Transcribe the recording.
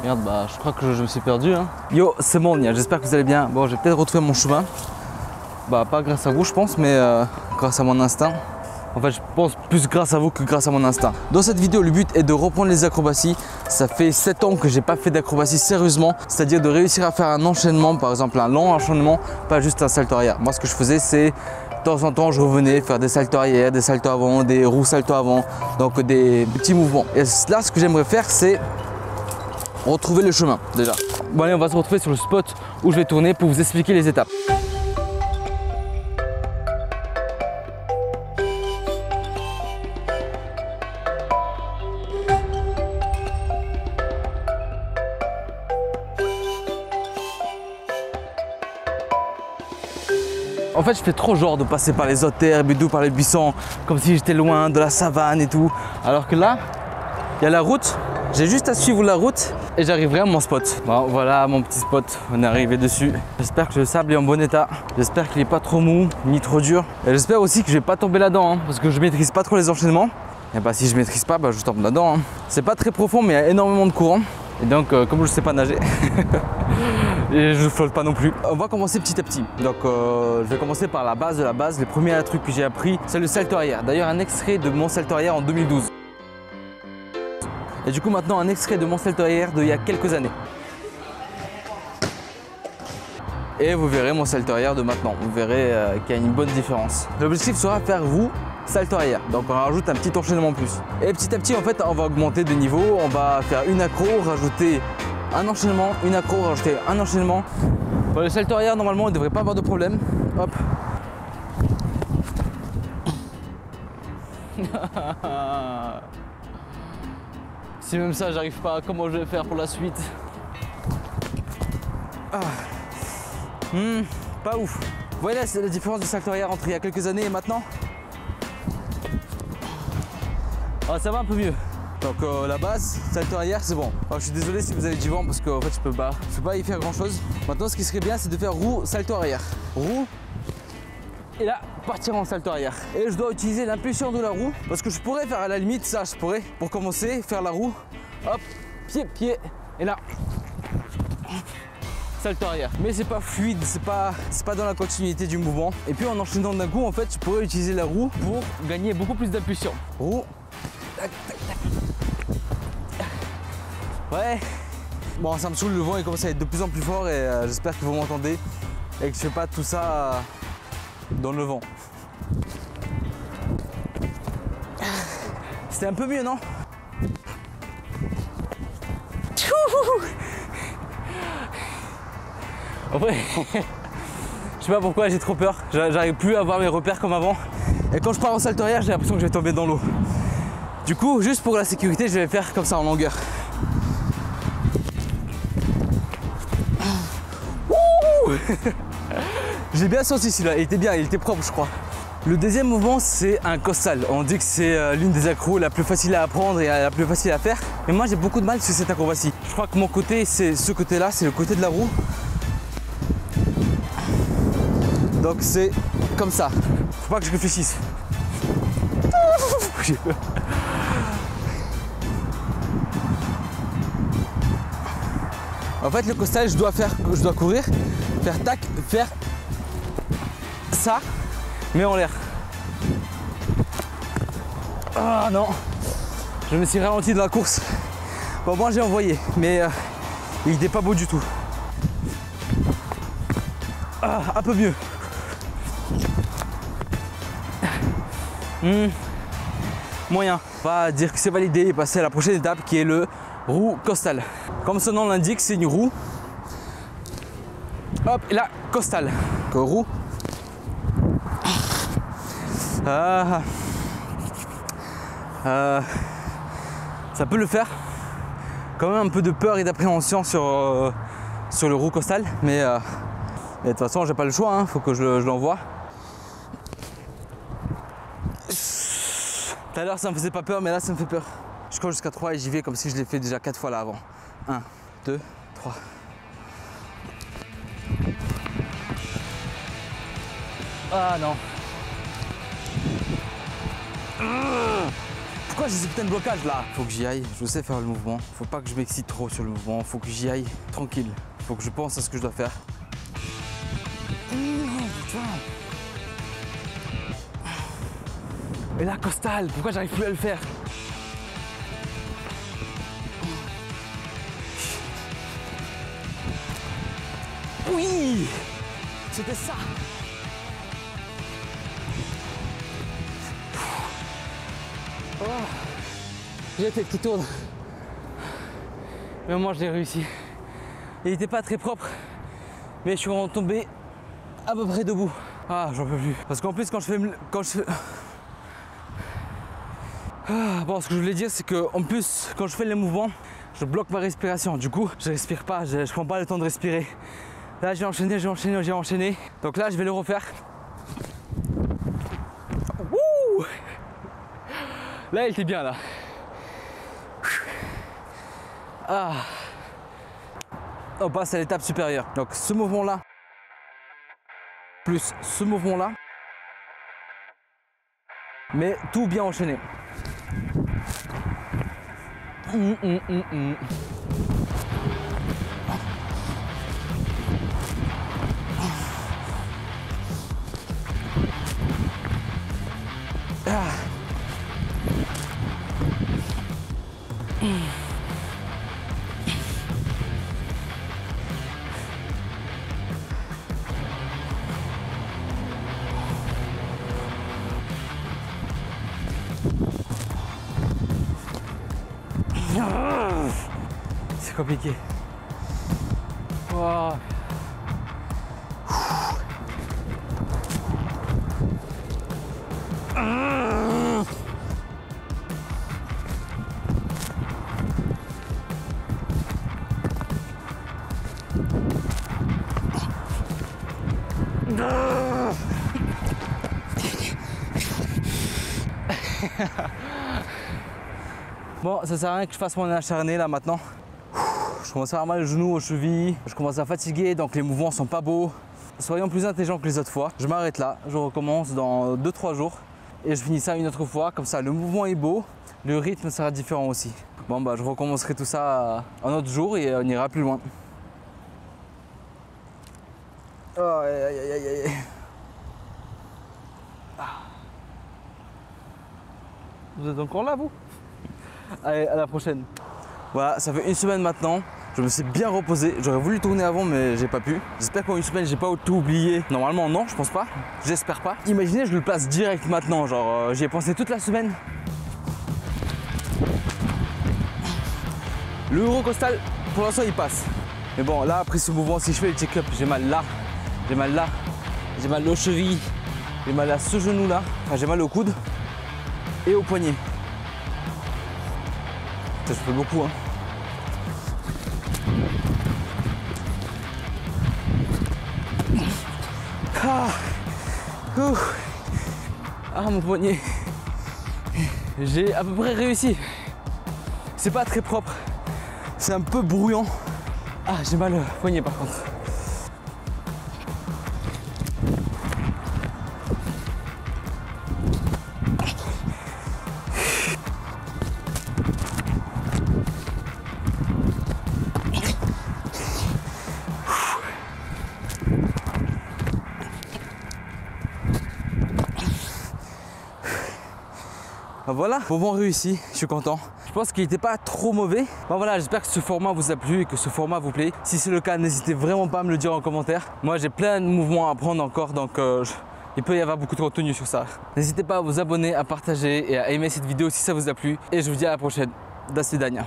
Merde, bah je crois que je me suis perdu. Hein. Yo, c'est bon, Nia, j'espère que vous allez bien. Bon, j'ai peut-être retrouvé mon chemin. Bah, pas grâce à vous, je pense, mais grâce à mon instinct. En fait, je pense plus grâce à vous que grâce à mon instinct. Dans cette vidéo, le but est de reprendre les acrobaties. Ça fait 7 ans que j'ai pas fait d'acrobatie sérieusement, c'est-à-dire de réussir à faire un enchaînement, par exemple un long enchaînement, pas juste un salto arrière. Moi, ce que je faisais, c'est de temps en temps, je revenais faire des saltos arrière, des saltos avant, des roues saltos avant, donc des petits mouvements. Et là, ce que j'aimerais faire, c'est retrouver le chemin déjà. Bon allez, on va se retrouver sur le spot où je vais tourner pour vous expliquer les étapes. En fait, je fais trop genre de passer par les autres herbes et tout, par les buissons, comme si j'étais loin de la savane et tout. Alors que là, il y a la route, j'ai juste à suivre la route et j'arriverai à mon spot. Bon, voilà mon petit spot, on est arrivé dessus. J'espère que le sable est en bon état, j'espère qu'il n'est pas trop mou, ni trop dur. Et j'espère aussi que je vais pas tomber là-dedans, hein, parce que je maîtrise pas trop les enchaînements. Et bah si je maîtrise pas, bah, je tombe là-dedans. Hein. C'est pas très profond, mais il y a énormément de courant. Et donc, comme je sais pas nager, et je flotte pas non plus. On va commencer petit à petit. Donc, je vais commencer par la base de la base. Les premiers trucs que j'ai appris, c'est le salto arrière. D'ailleurs, un extrait de mon salto arrière en 2012. Et du coup, maintenant, un extrait de mon salto arrière d'il y a quelques années. Et vous verrez mon salto arrière de maintenant. Vous verrez qu'il y a une bonne différence. L'objectif sera faire roue, salto arrière. Donc on rajoute un petit enchaînement en plus. Et petit à petit, en fait, on va augmenter de niveau. On va faire une accro, rajouter un enchaînement, une accro, rajouter un enchaînement. Pour le salto arrière, normalement, il ne devrait pas avoir de problème. Hop. Si même ça, j'arrive pas, comment je vais faire pour la suite? Pas ouf. Voilà, c'est la différence du salto arrière entre il y a quelques années et maintenant. Ah, ça va un peu mieux. Donc la base, salto arrière, c'est bon. Alors, je suis désolé si vous avez du vent parce qu'en fait je peux pas y faire grand chose. Maintenant, ce qui serait bien, c'est de faire roue, salto arrière. Roue. Et là, partir en salto arrière. Et je dois utiliser l'impulsion de la roue parce que je pourrais faire à la limite ça, je pourrais pour commencer faire la roue. Hop, pied, pied. Et là. Salto arrière, mais c'est pas fluide, c'est pas dans la continuité du mouvement. Et puis en enchaînant d'un coup, en fait, je pourrais utiliser la roue pour gagner beaucoup plus d'impulsion. Roue, tac, tac, tac. Ouais. Bon, ça me saoule, le vent il commence à être de plus en plus fort et j'espère que vous m'entendez et que je fais pas tout ça dans le vent. C'était un peu mieux, non? En vrai, je sais pas pourquoi j'ai trop peur, j'arrive plus à avoir mes repères comme avant. Et quand je pars en salto arrière, j'ai l'impression que je vais tomber dans l'eau. Du coup, juste pour la sécurité, je vais faire comme ça en longueur. J'ai bien senti celui-là, il était bien, il était propre je crois. Le deuxième mouvement, c'est un costal. On dit que c'est l'une des accros la plus facile à apprendre et la plus facile à faire. Mais moi j'ai beaucoup de mal sur cette acrobatie. Je crois que mon côté, c'est ce côté-là, c'est le côté de la roue. Donc c'est comme ça. Faut pas que je réfléchisse. En fait, le costal, je dois courir, faire tac, faire ça, mais en l'air. Ah non, je me suis ralenti dans la course. Bon, moi j'ai envoyé, mais il n'était pas beau du tout. Ah, un peu mieux. Moyen. On va dire que c'est validé et passer à la prochaine étape qui est le roue costal. Comme son nom l'indique, c'est une roue. Hop, et là, costal. Roue. Ça peut le faire. Quand même un peu de peur et d'appréhension sur le roue costal, mais de toute façon, j'ai pas le choix, hein, faut que je l'envoie. Tout à l'heure, ça me faisait pas peur, mais là, ça me fait peur. Je compte jusqu'à 3 et j'y vais comme si je l'ai fait déjà 4 fois là avant. 1, 2, 3. Ah non. pourquoi j'ai ce putain de blocage là? Faut que j'y aille, je sais faire le mouvement. Faut pas que je m'excite trop sur le mouvement. Faut que j'y aille tranquille. Faut que je pense à ce que je dois faire. Et là, costal, pourquoi j'arrive plus à le faire? Oui! C'était ça! Oh. J'ai la tête qui tourne. Mais moi, je l'ai réussi. Il n'était pas très propre, mais je suis retombé à peu près debout. Ah, j'en peux plus. Parce qu'en plus, quand je fais... Bon, ce que je voulais dire, c'est que en plus, quand je fais les mouvements, je bloque ma respiration. Du coup, je respire pas, je prends pas le temps de respirer. Là, j'ai enchaîné. Donc là, je vais le refaire. Wouh! Là, il était bien là. Ah. On passe à l'étape supérieure. Donc ce mouvement-là, plus ce mouvement-là, mais tout bien enchaîné. Ah. C'est compliqué. Wow. Bon, ça sert à rien que je fasse mon acharné là maintenant. Je commence à avoir mal aux genoux, aux chevilles. Je commence à fatiguer, donc les mouvements sont pas beaux. Soyons plus intelligents que les autres fois. Je m'arrête là, je recommence dans 2-3 jours. Et je finis ça une autre fois, comme ça le mouvement est beau, le rythme sera différent aussi. Bon bah je recommencerai tout ça un autre jour et on ira plus loin. Oh, aïe, aïe, aïe, aïe. Ah. Vous êtes encore là vous? Allez, à la prochaine. Voilà, ça fait une semaine maintenant. Je me suis bien reposé. J'aurais voulu tourner avant, mais j'ai pas pu. J'espère qu'en une semaine, j'ai pas tout oublié. Normalement, non, je pense pas. J'espère pas. Imaginez, je le place direct maintenant. Genre, j'y ai pensé toute la semaine. Le Eurocostal, pour l'instant, il passe. Mais bon, là, après ce mouvement, si je fais le check-up, j'ai mal là. J'ai mal là. J'ai mal aux chevilles. J'ai mal à ce genou là. Enfin, j'ai mal au coude et au poignet. Ça, je fais beaucoup, hein. Ah, mon poignet. J'ai à peu près réussi. C'est pas très propre. C'est un peu bruyant. Ah, j'ai mal au poignet par contre. Voilà, mouvement réussi, je suis content. Je pense qu'il n'était pas trop mauvais. Bon voilà, j'espère que ce format vous a plu et que ce format vous plaît. Si c'est le cas, n'hésitez vraiment pas à me le dire en commentaire. Moi j'ai plein de mouvements à apprendre encore, donc il peut y avoir beaucoup de contenu sur ça. N'hésitez pas à vous abonner, à partager et à aimer cette vidéo si ça vous a plu. Et je vous dis à la prochaine. Do swidania.